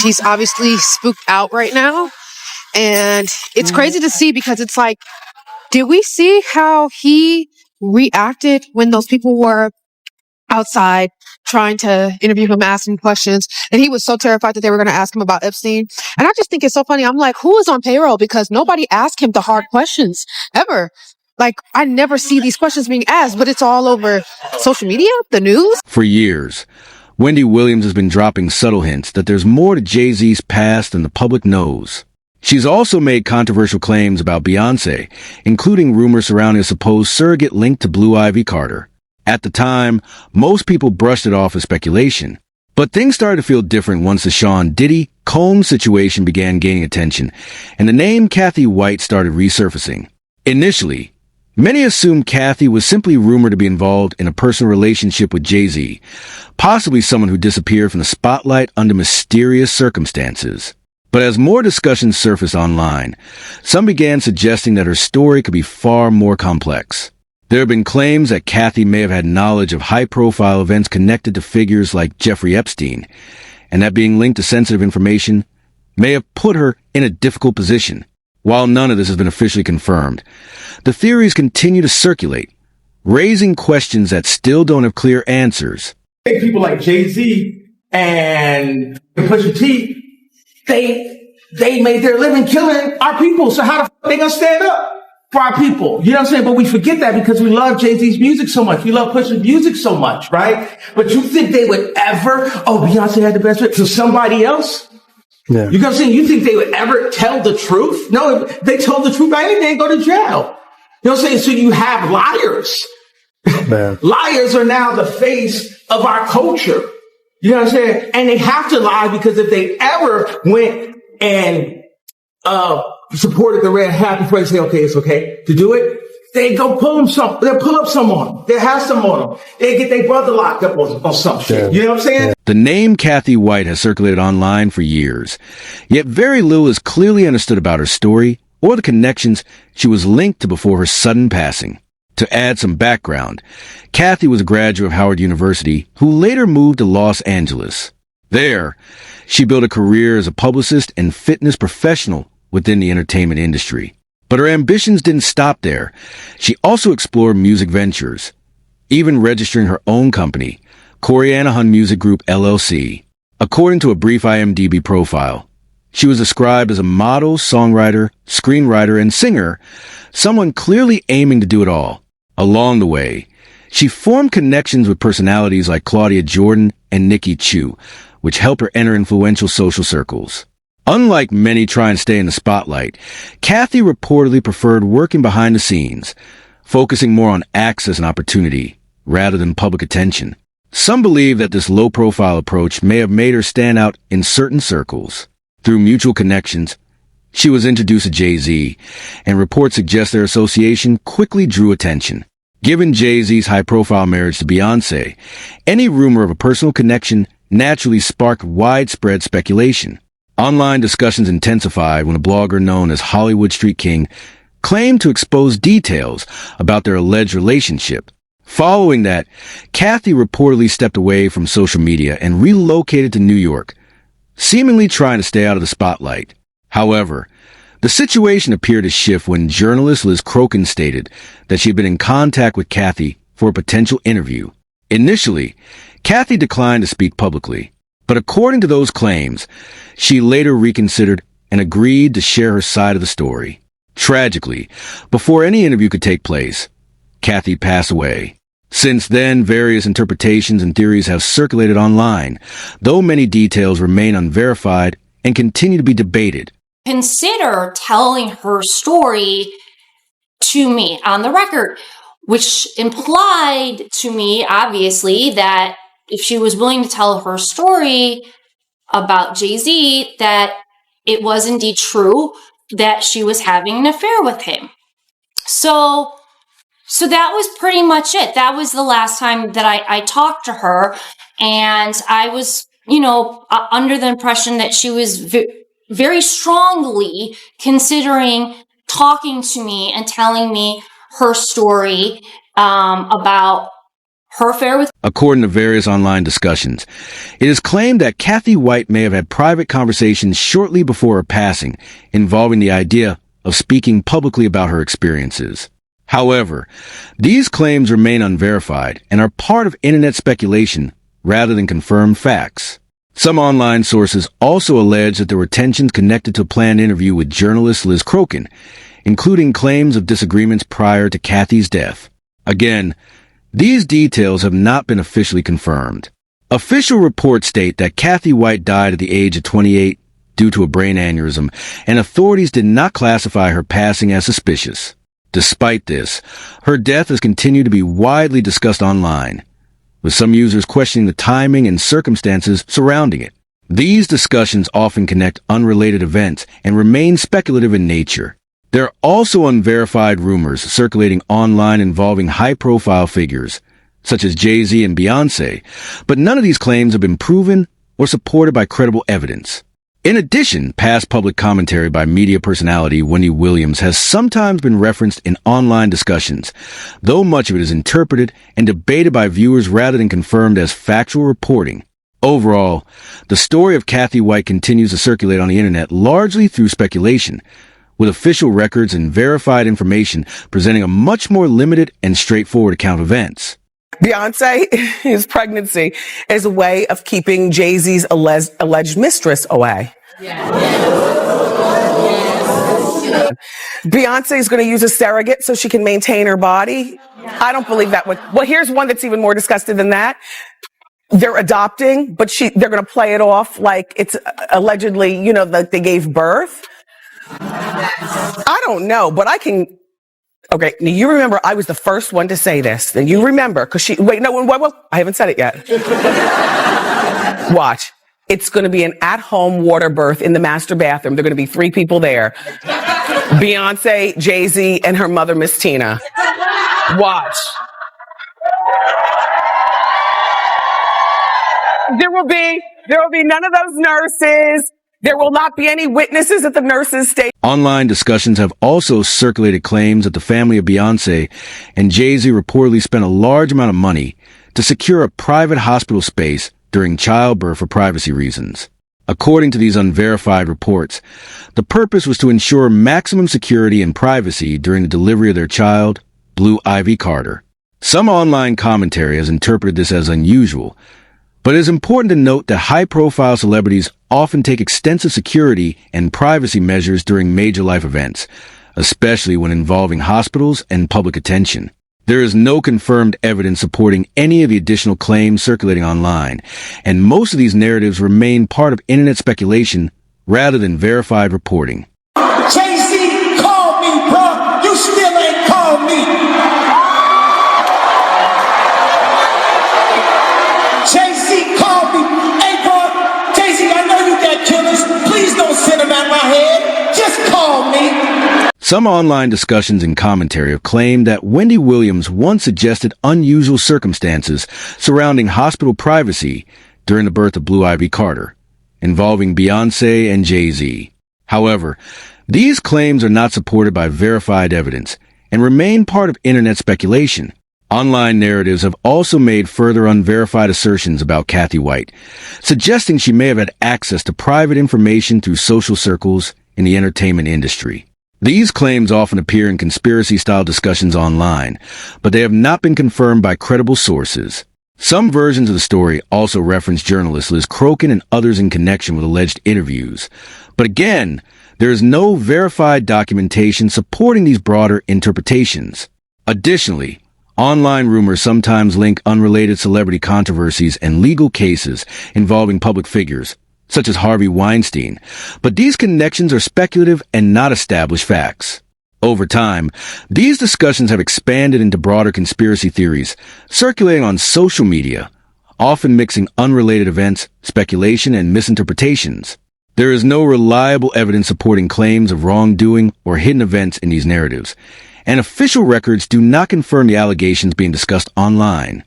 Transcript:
He's obviously spooked out right now. And it's crazy to see because it's like, did we see how he reacted when those people were outside trying to interview him, asking questions, and he was so terrified that they were going to ask him about Epstein? And I just think it's so funny. I'm like, who is on payroll? Because nobody asked him the hard questions ever. Like, I never see these questions being asked, but it's all over social media, the news. For years, Wendy Williams has been dropping subtle hints that there's more to Jay-Z's past than the public knows. She's also made controversial claims about Beyoncé, including rumors surrounding a supposed surrogate linked to Blue Ivy Carter. At the time, most people brushed it off as speculation. But things started to feel different once the Sean Diddy Combs situation began gaining attention, and the name Cathy White started resurfacing. Initially, many assumed Cathy was simply rumored to be involved in a personal relationship with Jay-Z, possibly someone who disappeared from the spotlight under mysterious circumstances. But as more discussions surfaced online, some began suggesting that her story could be far more complex. There have been claims that Cathy may have had knowledge of high-profile events connected to figures like Jeffrey Epstein, and that being linked to sensitive information may have put her in a difficult position. While none of this has been officially confirmed, the theories continue to circulate, raising questions that still don't have clear answers. People like Jay-Z and Pusha T, they made their living killing our people. So how the fuck they gonna stand up for our people? You know what I'm saying? But we forget that because we love Jay-Z's music so much. We love Pusha's music so much, right? But you think they would ever, Beyonce had the best fit to somebody else? Yeah. You know what I'm saying? You think they would ever tell the truth? No, if they told the truth, they'd go to jail. You know what I'm saying? So you have liars. Man. Liars are now the face of our culture. You know what I'm saying? And they have to lie because if they ever went and supported the Red Hat before they say, okay, it's okay to do it, they go they'll pull up someone. They'll have some on them. They get their brother locked up on some shit. You know what I'm saying? The name Cathy White has circulated online for years, yet very little is clearly understood about her story or the connections she was linked to before her sudden passing. To add some background, Cathy was a graduate of Howard University who later moved to Los Angeles. There, she built a career as a publicist and fitness professional within the entertainment industry. But her ambitions didn't stop there. She also explored music ventures, even registering her own company, Corianna Hun Music Group, LLC. According to a brief IMDb profile, she was described as a model, songwriter, screenwriter, and singer, someone clearly aiming to do it all. Along the way, she formed connections with personalities like Claudia Jordan and Nikki Chu, which helped her enter influential social circles. Unlike many trying to stay in the spotlight, Cathy reportedly preferred working behind the scenes, focusing more on access and opportunity rather than public attention. Some believe that this low-profile approach may have made her stand out in certain circles. Through mutual connections, she was introduced to Jay-Z, and reports suggest their association quickly drew attention. Given Jay-Z's high-profile marriage to Beyoncé, any rumor of a personal connection naturally sparked widespread speculation. Online discussions intensified when a blogger known as Hollywood Street King claimed to expose details about their alleged relationship. Following that, Cathy reportedly stepped away from social media and relocated to New York, seemingly trying to stay out of the spotlight. However, the situation appeared to shift when journalist Liz Crokin stated that she had been in contact with Cathy for a potential interview. Initially, Cathy declined to speak publicly, but according to those claims, she later reconsidered and agreed to share her side of the story. Tragically, before any interview could take place, Cathy passed away. Since then, various interpretations and theories have circulated online, though many details remain unverified and continue to be debated. Consider telling her story to me on the record, which implied to me, obviously, that if she was willing to tell her story about Jay-Z, that it was indeed true that she was having an affair with him. So that was pretty much it. That was the last time that I talked to her. And I was, under the impression that she was very strongly considering talking to me and telling me her story about her affair with. According to various online discussions, it is claimed that Cathy White may have had private conversations shortly before her passing involving the idea of speaking publicly about her experiences. However, these claims remain unverified and are part of internet speculation rather than confirmed facts. Some online sources also allege that there were tensions connected to a planned interview with journalist Liz Crokin, including claims of disagreements prior to Cathy's death. Again, these details have not been officially confirmed. Official reports state that Cathy White died at the age of 28 due to a brain aneurysm, and authorities did not classify her passing as suspicious. Despite this, her death has continued to be widely discussed online, with some users questioning the timing and circumstances surrounding it. These discussions often connect unrelated events and remain speculative in nature. There are also unverified rumors circulating online involving high-profile figures, such as Jay-Z and Beyoncé, but none of these claims have been proven or supported by credible evidence. In addition, past public commentary by media personality Wendy Williams has sometimes been referenced in online discussions, though much of it is interpreted and debated by viewers rather than confirmed as factual reporting. Overall, the story of Cathy White continues to circulate on the internet largely through speculation, with official records and verified information presenting a much more limited and straightforward account of events. Beyonce's pregnancy is a way of keeping Jay-Z's alleged mistress away. Beyonce is going to use a surrogate so she can maintain her body. I don't believe that one. Well, here's one that's even more disgusting than that. They're adopting, but they're going to play it off like it's allegedly, like they gave birth. I don't know, but I can. Okay, now you remember I was the first one to say this, and you remember because I haven't said it yet. Watch. It's going to be an at-home water birth in the master bathroom. There are going to be 3 people there. Beyonce, Jay-Z, and her mother, Miss Tina. Watch. There will be none of those nurses. There will not be any witnesses at the nurses' station. Online discussions have also circulated claims that the family of Beyoncé and Jay-Z reportedly spent a large amount of money to secure a private hospital space during childbirth for privacy reasons. According to these unverified reports, the purpose was to ensure maximum security and privacy during the delivery of their child, Blue Ivy Carter. Some online commentary has interpreted this as unusual, but it is important to note that high-profile celebrities often take extensive security and privacy measures during major life events, especially when involving hospitals and public attention. There is no confirmed evidence supporting any of the additional claims circulating online, and most of these narratives remain part of internet speculation rather than verified reporting. Jay-Z, call me, bro. You still ain't called me. Jay-Z, call me. Hey, bro, Jay-Z, I know you got killers. Please don't send them at my head. Just call me. Some online discussions and commentary have claimed that Wendy Williams once suggested unusual circumstances surrounding hospital privacy during the birth of Blue Ivy Carter, involving Beyoncé and Jay-Z. However, these claims are not supported by verified evidence and remain part of internet speculation. Online narratives have also made further unverified assertions about Cathy White, suggesting she may have had access to private information through social circles in the entertainment industry. These claims often appear in conspiracy-style discussions online, but they have not been confirmed by credible sources. Some versions of the story also reference journalist Liz Crokin and others in connection with alleged interviews. But again, there is no verified documentation supporting these broader interpretations. Additionally, online rumors sometimes link unrelated celebrity controversies and legal cases involving public figures, such as Harvey Weinstein, but these connections are speculative and not established facts. Over time, these discussions have expanded into broader conspiracy theories, circulating on social media, often mixing unrelated events, speculation, and misinterpretations. There is no reliable evidence supporting claims of wrongdoing or hidden events in these narratives, and official records do not confirm the allegations being discussed online.